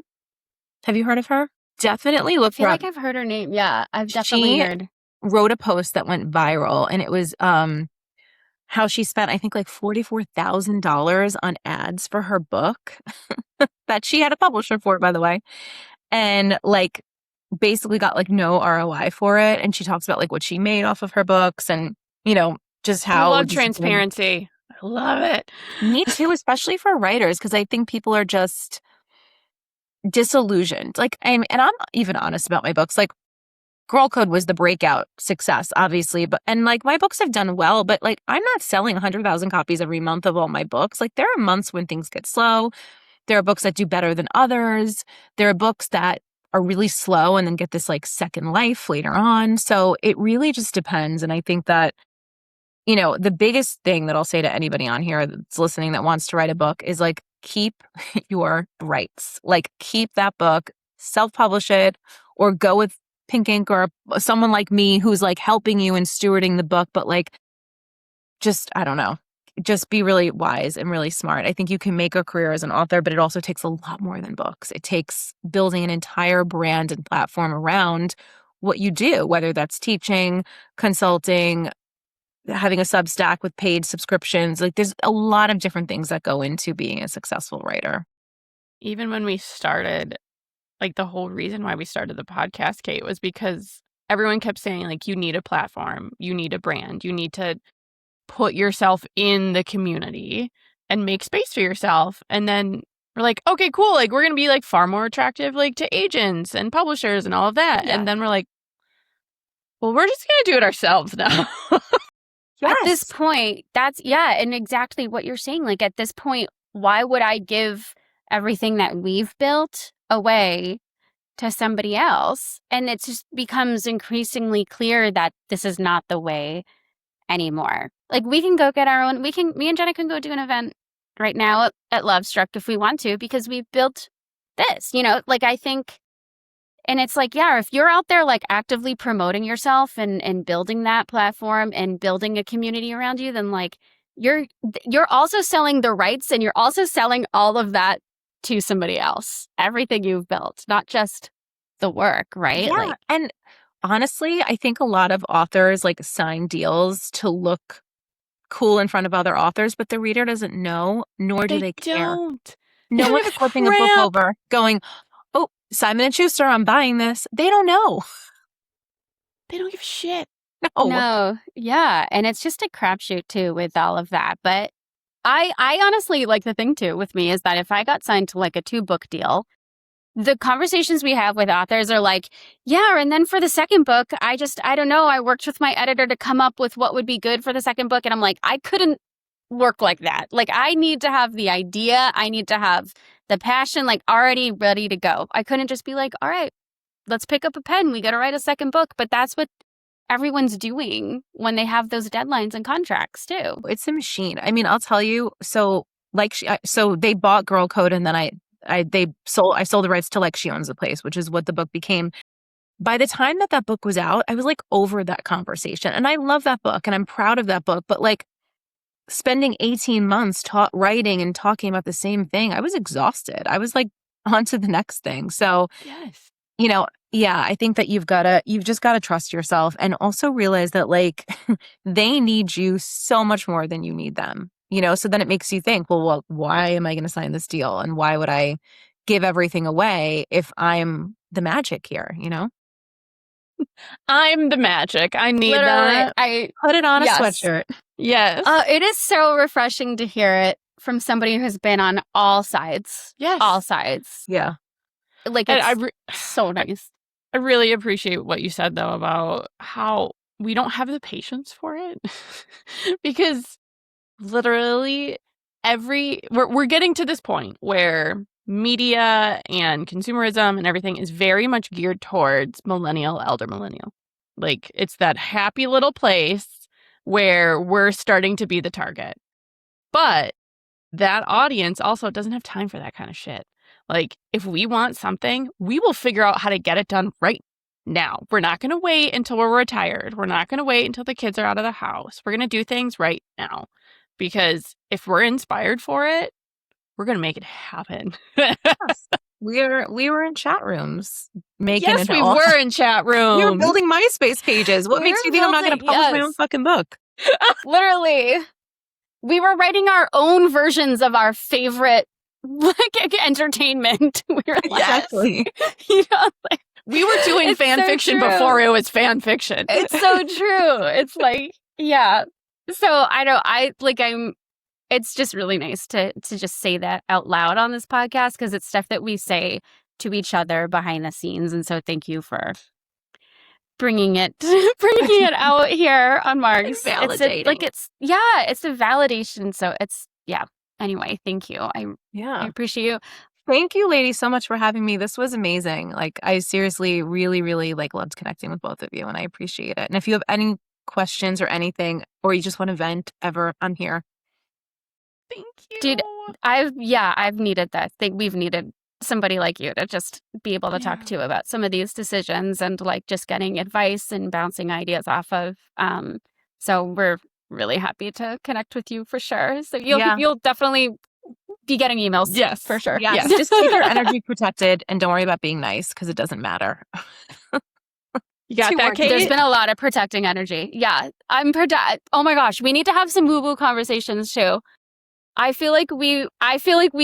[SPEAKER 3] Have you heard of her? Definitely look
[SPEAKER 1] I feel
[SPEAKER 3] her
[SPEAKER 1] like
[SPEAKER 3] up.
[SPEAKER 1] I've heard her name. Yeah, I've definitely heard.
[SPEAKER 3] Wrote a post that went viral, and it was how she spent, I think, like $44,000 on ads for her book that she had a publisher for, by the way, and like basically got like no ROI for it. And she talks about like what she made off of her books, and just how
[SPEAKER 2] I love transparency. I love it.
[SPEAKER 3] Me too, especially for writers, because I think people are just disillusioned. Like, and I'm even honest about my books. Like, Girl Code was the breakout success, obviously, and like my books have done well, but like I'm not selling 100,000 copies every month of all my books. Like there are months when things get slow. There are books that do better than others. There are books that are really slow and then get this like second life later on. So it really just depends. And I think that, the biggest thing that I'll say to anybody on here that's listening that wants to write a book is like, keep your rights. Like keep that book, self-publish it, or go with Pink Ink or someone like me who's like helping you and stewarding the book. But like, I don't know, just be really wise and really smart. I think you can make a career as an author, but it also takes a lot more than books. It takes building an entire brand and platform around what you do, whether that's teaching, consulting, having a Substack with paid subscriptions. Like there's a lot of different things that go into being a successful writer.
[SPEAKER 2] Even when we started, like the whole reason why we started the podcast, Cait, was because everyone kept saying like, you need a platform, you need a brand, you need to put yourself in the community and make space for yourself. And then we're like, okay, cool. Like we're going to be like far more attractive, like to agents and publishers and all of that. Yeah. And then we're like, well, we're just going to do it ourselves now.
[SPEAKER 1] Yes. At this point, and exactly what you're saying. Like at this point, why would I give everything that we've built away to somebody else? And it just becomes increasingly clear that this is not the way anymore. Like we can go get our own, me and Jenna can go do an event right now at Lovestruck if we want to, because we've built this, like I think. And it's like, yeah, if you're out there like actively promoting yourself and building that platform and building a community around you, then like you're also selling the rights, and you're also selling all of that to somebody else. Everything you've built, not just the work, right?
[SPEAKER 3] Yeah.
[SPEAKER 1] Like,
[SPEAKER 3] and honestly, I think a lot of authors like sign deals to look cool in front of other authors, but the reader doesn't know, nor do they care. No one's flipping a book over going, oh, Simon & Schuster, I'm buying this. They don't know.
[SPEAKER 2] They don't give a shit.
[SPEAKER 1] No. Yeah. And it's just a crapshoot too with all of that. But I honestly, like, the thing too with me is that if I got signed to like a 2-book deal, the conversations we have with authors are like, yeah, and then for the second book, I don't know. I worked with my editor to come up with what would be good for the second book. And I'm like, I couldn't work like that. Like, I need to have the idea. I need to have the passion, like, already ready to go. I couldn't just be like, all right, let's pick up a pen. We got to write a second book. But that's what everyone's doing when they have those deadlines and contracts too.
[SPEAKER 3] It's a machine. I mean, I'll tell you. So they bought Girl Code, and then I sold the rights to Like She Owns the Place, which is what the book became. By the time that book was out, I was like over that conversation, and I love that book, and I'm proud of that book. But like spending 18 months writing and talking about the same thing, I was exhausted. I was like on to the next thing. So
[SPEAKER 2] Yes.
[SPEAKER 3] Yeah, I think that you've just got to trust yourself, and also realize that like they need you so much more than you need them. So then it makes you think, well, why am I going to sign this deal? And why would I give everything away if I'm the magic here,
[SPEAKER 2] I'm the magic. I need that.
[SPEAKER 1] I
[SPEAKER 3] put it on
[SPEAKER 1] yes.
[SPEAKER 3] a sweatshirt.
[SPEAKER 2] Yes.
[SPEAKER 1] It is so refreshing to hear it from somebody who's been on all sides.
[SPEAKER 2] Yes.
[SPEAKER 1] All sides.
[SPEAKER 3] Yeah.
[SPEAKER 1] Like, it's so nice.
[SPEAKER 2] I really appreciate what you said, though, about how we don't have the patience for it. Because literally we're getting to this point where media and consumerism and everything is very much geared towards elder millennial. Like, it's that happy little place where we're starting to be the target. But that audience also doesn't have time for that kind of shit. Like, if we want something, we will figure out how to get it done right now. We're not going to wait until we're retired. We're not going to wait until the kids are out of the house. We're going to do things right now. Because if we're inspired for it, we're going to make it happen.
[SPEAKER 3] Yes. We were in chat rooms making
[SPEAKER 2] yes,
[SPEAKER 3] it.
[SPEAKER 2] We were in chat rooms.
[SPEAKER 3] We were building MySpace pages. What makes you think I'm not going to publish my own fucking book?
[SPEAKER 1] Literally. We were writing our own versions of our favorite entertainment. We were
[SPEAKER 3] exactly.
[SPEAKER 1] Like,
[SPEAKER 2] we were doing fan fiction before it was fan fiction.
[SPEAKER 1] It's so true. It's like, yeah. So it's just really nice to just say that out loud on this podcast, because it's stuff that we say to each other behind the scenes. And so thank you for bringing it out here on Marks.
[SPEAKER 3] Validating.
[SPEAKER 1] It's a validation. So anyway, thank you. I appreciate you.
[SPEAKER 3] Thank you, ladies, so much for having me. This was amazing. Like, I seriously really, really loved connecting with both of you, and I appreciate it. And if you have any questions or anything, or you just want to vent ever, I'm here.
[SPEAKER 2] Thank you.
[SPEAKER 1] Dude, I've needed that. We've needed somebody like you to just be able to talk to about some of these decisions and like just getting advice and bouncing ideas off of. So we're really happy to connect with you for sure. So you'll definitely be getting emails.
[SPEAKER 2] Yes,
[SPEAKER 1] for sure.
[SPEAKER 3] Yes. Just keep your energy protected and don't worry about being nice, because it doesn't matter.
[SPEAKER 2] You got that, Cait?
[SPEAKER 1] There's been a lot of protecting energy. Yeah. Oh my gosh. We need to have some woo-woo conversations too. I feel like we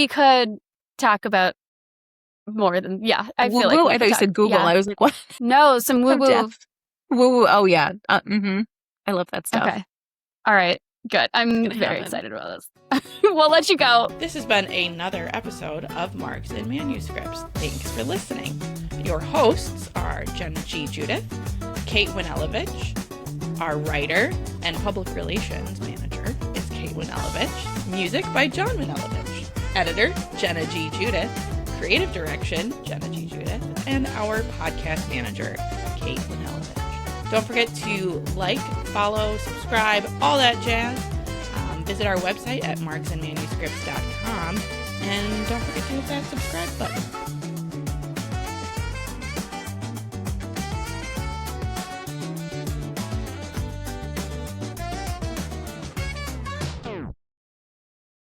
[SPEAKER 1] could talk about more than, I feel like
[SPEAKER 3] I thought you said Google.
[SPEAKER 1] Yeah.
[SPEAKER 3] I was like, what?
[SPEAKER 1] No, some woo-woo.
[SPEAKER 3] Woo-woo. Oh, yeah. I love that stuff.
[SPEAKER 1] Okay. All right. Good. I'm very excited about this. We'll let you go.
[SPEAKER 2] This has been another episode of Marks and Manuscripts. Thanks for listening. Your hosts are Jenna G. Judith, Cait Winelovich. Our writer and public relations manager is Cait Winelovich. Music by John Winelovich. Editor, Jenna G. Judith. Creative direction, Jenna G. Judith. And our podcast manager, Cait Winelovich. Don't forget to like, follow, subscribe, all that jazz. Visit our website at marksandmanuscripts.com. And don't forget to hit that subscribe button.